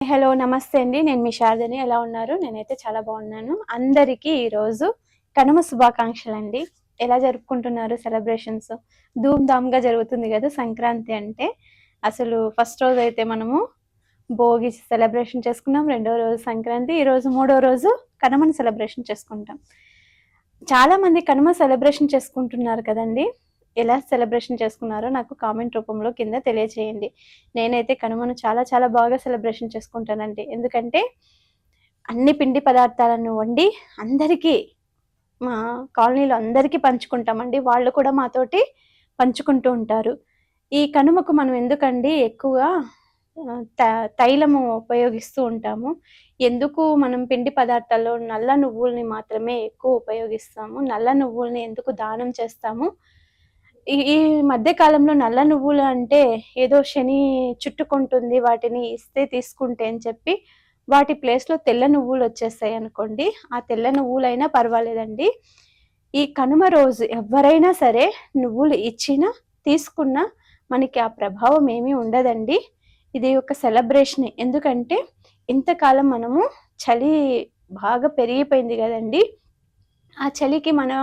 Hello నమస్తే అండి. నేను మీ శారదని. ఎలా ఉన్నారు? నేనైతే చాలా బాగున్నాను. అందరికీ ఈరోజు కనుమ శుభాకాంక్షలండి. ఎలా జరుపుకుంటున్నారు సెలబ్రేషన్స్? ధూమ్‌ధామ్‌గా జరుగుతుంది కదా సంక్రాంతి అంటే. అసలు ఫస్ట్ రోజు అయితే మనము భోగి సెలబ్రేషన్ చేసుకున్నాం. రెండో రోజు సంక్రాంతి. ఈరోజు మూడో రోజు కనుమని సెలబ్రేషన్ చేసుకుంటాం. చాలా మంది కనుమ సెలబ్రేషన్ చేసుకుంటున్నారు కదండి. ఎలా సెలబ్రేషన్ చేసుకున్నారో నాకు కామెంట్ రూపంలో కింద తెలియచేయండి. నేనైతే కనుమను చాలా చాలా బాగా సెలబ్రేషన్ చేసుకుంటానండి. ఎందుకంటే అన్ని పిండి పదార్థాలను వండి అందరికీ మా కాలనీలో అందరికీ పంచుకుంటామండి. వాళ్ళు కూడా మాతోటి పంచుకుంటూ ఉంటారు. ఈ కనుమకు మనం ఎందుకండి ఎక్కువగా తైలము ఉపయోగిస్తూ ఉంటాము. ఎందుకు మనం పిండి పదార్థాల్లో నల్ల నువ్వుల్ని మాత్రమే ఎక్కువ ఉపయోగిస్తాము. నల్ల నువ్వుల్ని ఎందుకు దానం చేస్తాము? ఈ మధ్య కాలంలో నల్ల నువ్వులు అంటే ఏదో శని చుట్టుకుంటుంది, వాటిని ఇస్తే తీసుకుంటే అని చెప్పి వాటి ప్లేస్‌లో తెల్ల నువ్వులు వచ్చేస్తాయి అనుకోండి. ఆ తెల్ల నువ్వులైనా పర్వాలేదండి. ఈ కనుమ రోజు ఎవ్వరైనా సరే నువ్వులు ఇచ్చినా, తీసుకున్నా మనకి ఆ ప్రభావం ఏమీ ఉండదండి. ఇది ఒక సెలబ్రేషనే. ఎందుకంటే ఇంతకాలం మనము చలి బాగా పెరిగిపోయింది గదండీ! ఆ చలికి మన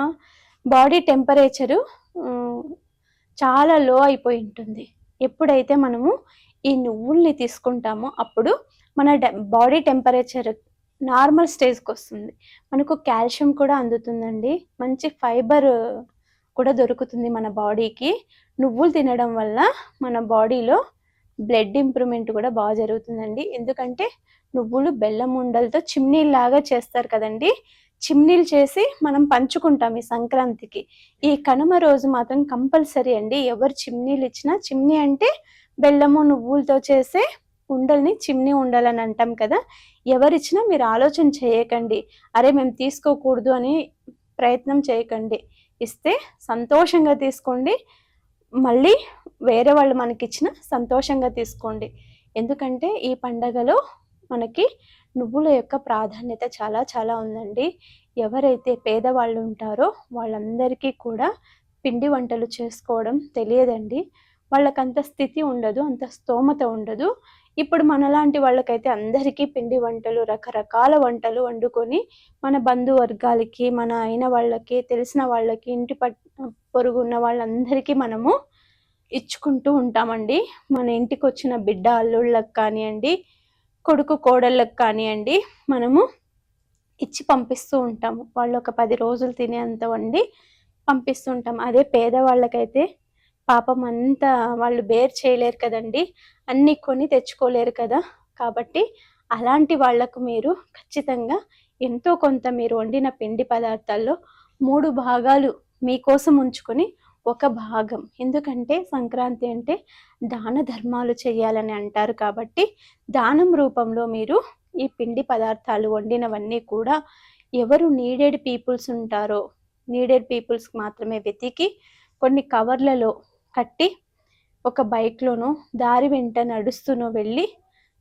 బాడీ టెంపరేచరు చాలా లో అయిపోయి ఉంటుంది. ఎప్పుడైతే మనము ఈ నువ్వుల్ని తీసుకుంటామో అప్పుడు మన బాడీ టెంపరేచర్ నార్మల్ స్టేజ్‌కొస్తుంది. మనకు కాల్షియం కూడా అందుతుందండి. మంచి ఫైబర్ కూడా దొరుకుతుంది మన బాడీకి. నువ్వులు తినడం వల్ల మన బాడీలో బ్లడ్ ఇంప్రూవ్‌మెంట్ కూడా బాగా జరుగుతుందండి. ఎందుకంటే నువ్వులు బెల్లం ఉండలతో చిమ్నీల్లాగా చేస్తారు కదండీ! చిమ్నీలు చేసి మనం పంచుకుంటాం ఈ సంక్రాంతికి. ఈ కనుమ రోజు మాత్రం కంపల్సరీ అండి. ఎవరు చిమ్నీలు ఇచ్చినా, చిమ్నీ అంటే బెల్లము, నువ్వులతో చేసే ఉండల్ని చిమ్నీ ఉండలని అంటాం కదా! ఎవరిచ్చినా మీరు ఆలోచన చేయకండి. అరే మేము తీసుకోకూడదు అని ప్రయత్నం చేయకండి. ఇస్తే సంతోషంగా తీసుకోండి. మళ్ళీ వేరే వాళ్ళు మనకిచ్చిన సంతోషంగా తీసుకోండి. ఎందుకంటే ఈ పండగలో మనకి నువ్వుల యొక్క ప్రాధాన్యత చాలా చాలా ఉందండి. ఎవరైతే పేదవాళ్ళు ఉంటారో వాళ్ళందరికీ కూడా పిండి వంటలు చేసుకోవడం తెలియదండి. వాళ్ళకంత స్థితి ఉండదు, అంత స్తోమత ఉండదు. ఇప్పుడు మనలాంటి వాళ్ళకైతే అందరికీ పిండి వంటలు, రకరకాల వంటలు వండుకొని మన బంధువర్గాలకి, మన అయిన వాళ్ళకి, తెలిసిన వాళ్ళకి, ఇంటి పొరుగున్న వాళ్ళందరికీ మనము ఇచ్చుకుంటూ ఉంటామండి. మన ఇంటికొచ్చిన బిడ్డ అల్లుళ్ళకి కానియండి, కొడుకు కోడళ్ళకి కానియండి, మనము ఇచ్చి పంపిస్తూ ఉంటాము. వాళ్ళు ఒక 10 రోజులు తినేంత వండి పంపిస్తూ ఉంటాం. అదే పేదవాళ్ళకైతే పాపం అంతా వాళ్ళు బేర్ చేయలేరు కదండి. అన్నీ కొని తెచ్చుకోలేరు కదా. కాబట్టి అలాంటి వాళ్ళకు మీరు ఖచ్చితంగా ఎంతో కొంత మీరు వండిన పిండి పదార్థాల్లో 3 భాగాలు మీకోసం ఉంచుకొని ఒక భాగం, ఎందుకంటే సంక్రాంతి అంటే దాన ధర్మాలు చేయాలని అంటారు కాబట్టి దానం రూపంలో మీరు ఈ పిండి పదార్థాలు వండినవన్నీ కూడా ఎవరు నీడెడ్ పీపుల్స్ ఉంటారో నీడెడ్ పీపుల్స్కి మాత్రమే వెతికి కొన్ని కవర్లలో కట్టి ఒక బైక్లోనో దారి వెంట నడుస్తూనో వెళ్ళి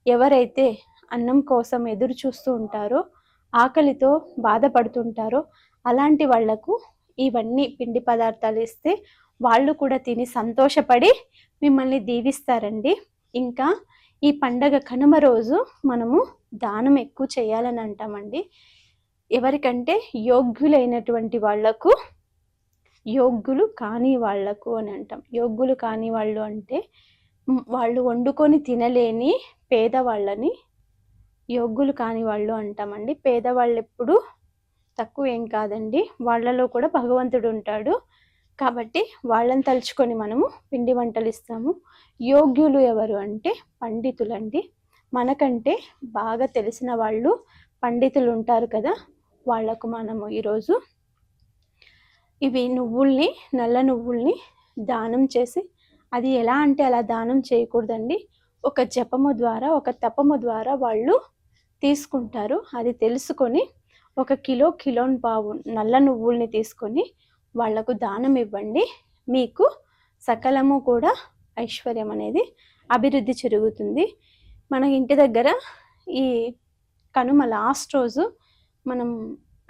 ఎవరైతే అన్నం కోసం ఎదురు చూస్తూ ఉంటారో, ఆకలితో బాధపడుతుంటారో అలాంటి వాళ్లకు ఇవన్నీ పిండి పదార్థాలు ఇస్తే వాళ్ళు కూడా తిని సంతోషపడి మిమ్మల్ని దీవిస్తారండి. ఇంకా ఈ పండగ కనుమ రోజు మనము దానం ఎక్కువ చేయాలని అంటామండి. ఎవరికంటే యోగ్యులైనటువంటి వాళ్లకు, యోగ్యులు కాని వాళ్లకు అని అంటాం. యోగ్యులు కాని వాళ్ళు అంటే వాళ్ళు వండుకొని తినలేని పేదవాళ్ళని యోగ్యులు కాని వాళ్ళు అంటామండి. పేదవాళ్ళు ఎప్పుడు తక్కువ ఏం కాదండి. వాళ్ళలో కూడా భగవంతుడు ఉంటాడు. కాబట్టి వాళ్ళని తలుచుకొని మనము పిండి వంటలు ఇస్తాము. యోగ్యులు ఎవరు అంటే పండితులండి. మనకంటే బాగా తెలిసిన వాళ్ళు పండితులు ఉంటారు కదా, వాళ్లకు మనము ఈరోజు ఇవి నువ్వుల్ని, నల్ల నువ్వుల్ని దానం చేసి, అది ఎలా అంటే అలా దానం చేయకూడదండి. ఒక జపము ద్వారా, ఒక తపము ద్వారా వాళ్ళు తీసుకుంటారు. అది తెలుసుకొని 1 కిలో, కిలోన్ పావు నల్ల నువ్వుల్ని తీసుకొని వాళ్లకు దానం ఇవ్వండి. మీకు సకలము కూడా ఐశ్వర్యం అనేది అభివృద్ధి జరుగుతుంది. మన ఇంటి దగ్గర ఈ కనుమ లాస్ట్ రోజు మనం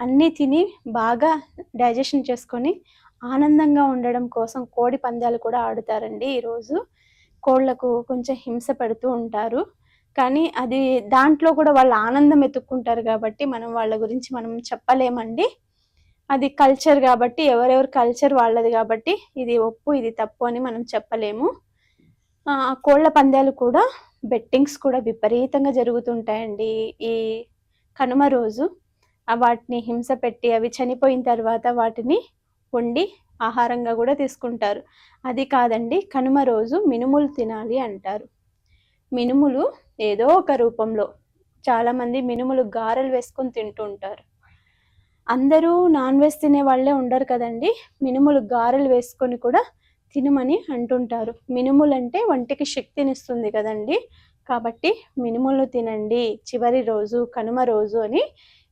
అన్నీ తిని బాగా డైజెషన్ చేసుకొని ఆనందంగా ఉండడం కోసం కోడి పందాలు కూడా ఆడుతారండి. ఈరోజు కోళ్లకు కొంచెం హింస పెడుతూ ఉంటారు. కానీ అది దాంట్లో కూడా వాళ్ళ ఆనందం ఎత్తుక్కుంటారు కాబట్టి మనం వాళ్ళ గురించి మనం చెప్పలేమండి. అది కల్చర్ కాబట్టి ఎవరెవరి కల్చర్ వాళ్ళది కాబట్టి ఇది ఒప్పు ఇది తప్పు అని మనం చెప్పలేము. కోళ్ల పందాలు కూడా బెట్టింగ్స్ కూడా విపరీతంగా జరుగుతుంటాయండి ఈ కనుమ రోజు. వాటిని హింస పెట్టి అవి చనిపోయిన తర్వాత వాటిని వండి ఆహారంగా కూడా తీసుకుంటారు. అది కాదండి, కనుమ రోజు మినుములు తినాలి అంటారు. మినుములు ఏదో ఒక రూపంలో చాలామంది మినుములు గారెలు వేసుకొని తింటూ ఉంటారు. అందరూ నాన్ వెజ్ తినే వాళ్ళే ఉండరు కదండి, మినుములు గారెలు వేసుకొని కూడా తినమని అంటుంటారు. మినుములు అంటే వంటికి శక్తినిస్తుంది కదండి, కాబట్టి మినుములు తినండి చివరి రోజు కనుమ రోజు అని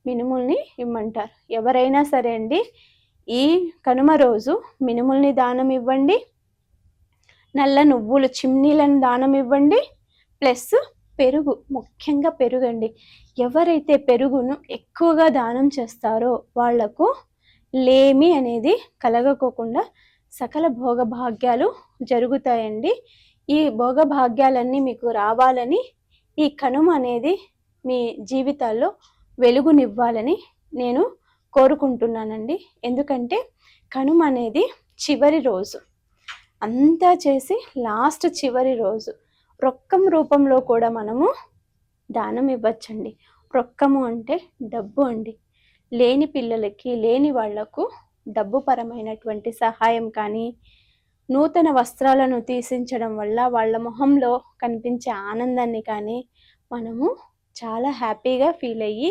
మినుముల్ని ఇమ్మంటారు. ఎవరైనా సరే అండి, ఈ కనుమ రోజు మినుముల్ని దానం ఇవ్వండి, నల్ల నువ్వులు చిమ్నీలను దానం ఇవ్వండి, ప్లస్ పెరుగు, ముఖ్యంగా పెరుగు అండి. ఎవరైతే పెరుగును ఎక్కువగా దానం చేస్తారో వాళ్లకు లేమి అనేది కలగకోకుండా సకల భోగభాగ్యాలు జరుగుతాయండి. ఈ భోగభాగ్యాలన్నీ మీకు రావాలని, ఈ కనుమ అనేది మీ జీవితాల్లో వెలుగునివ్వాలని నేను కోరుకుంటున్నానండి. ఎందుకంటే కనుమ అనేది చివరి రోజు, అంతా చేసి లాస్ట్ చివరి రోజు రొక్కం రూపంలో కూడా మనము దానం ఇవ్వచ్చండి. రొక్కము అంటే డబ్బు అండి. లేని పిల్లలకి, లేని వాళ్లకు డబ్బు పరమైనటువంటి సహాయం కానీ, నూతన వస్త్రాలను తీసించడం వల్ల వాళ్ళ మొహంలో కనిపించే ఆనందాన్ని కానీ మనము చాలా హ్యాపీగా ఫీల్ అయ్యి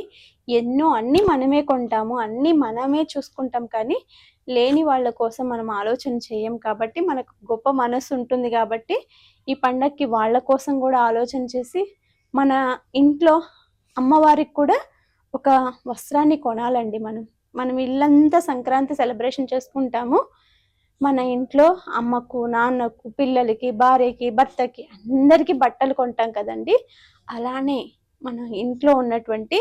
అన్నీ మనమే కొంటాము, అన్నీ మనమే చూసుకుంటాం, కానీ లేని వాళ్ళ కోసం మనం ఆలోచన చేయం. కాబట్టి మనకు గొప్ప మనసు ఉంటుంది కాబట్టి ఈ పండక్కి వాళ్ళ కోసం కూడా ఆలోచన చేసి మన ఇంట్లో అమ్మవారికి కూడా ఒక వస్త్రాన్ని కొనాలండి. మనం ఇల్లంతా సంక్రాంతి సెలబ్రేషన్ చేసుకుంటాము. మన ఇంట్లో అమ్మకు, నాన్నకు, పిల్లలకి, భార్యకి, భర్తకి అందరికీ బట్టలు కొంటాం కదండి. అలానే మన ఇంట్లో ఉన్నటువంటి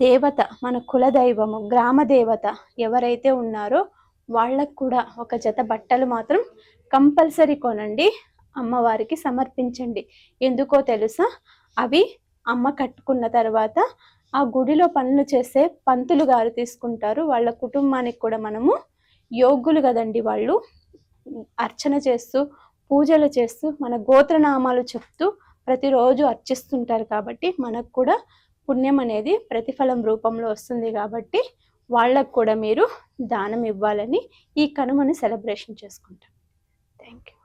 దేవత, మన కులదైవము, గ్రామ దేవత ఎవరైతే ఉన్నారో వాళ్ళకు కూడా ఒక జత బట్టలు మాత్రం కంపల్సరీ కొనండి, అమ్మవారికి సమర్పించండి. ఎందుకో తెలుసా? అవి అమ్మ కట్టుకున్న తర్వాత ఆ గుడిలో పనులు చేసే పంతులు గారు తీసుకుంటారు. వాళ్ళ కుటుంబానికి కూడా మనము యోగ్యులు కదండి, వాళ్ళు అర్చన చేస్తూ పూజలు చేస్తూ మన గోత్రనామాలు చెప్తూ ప్రతిరోజు అర్చిస్తుంటారు. కాబట్టి మనకు కూడా పుణ్యం అనేది ప్రతిఫలం రూపంలో వస్తుంది. కాబట్టి వాళ్ళకు కూడా మీరు దానం ఇవ్వాలని ఈ కనుమని సెలబ్రేషన్ చేసుకుంటాం. Thank you.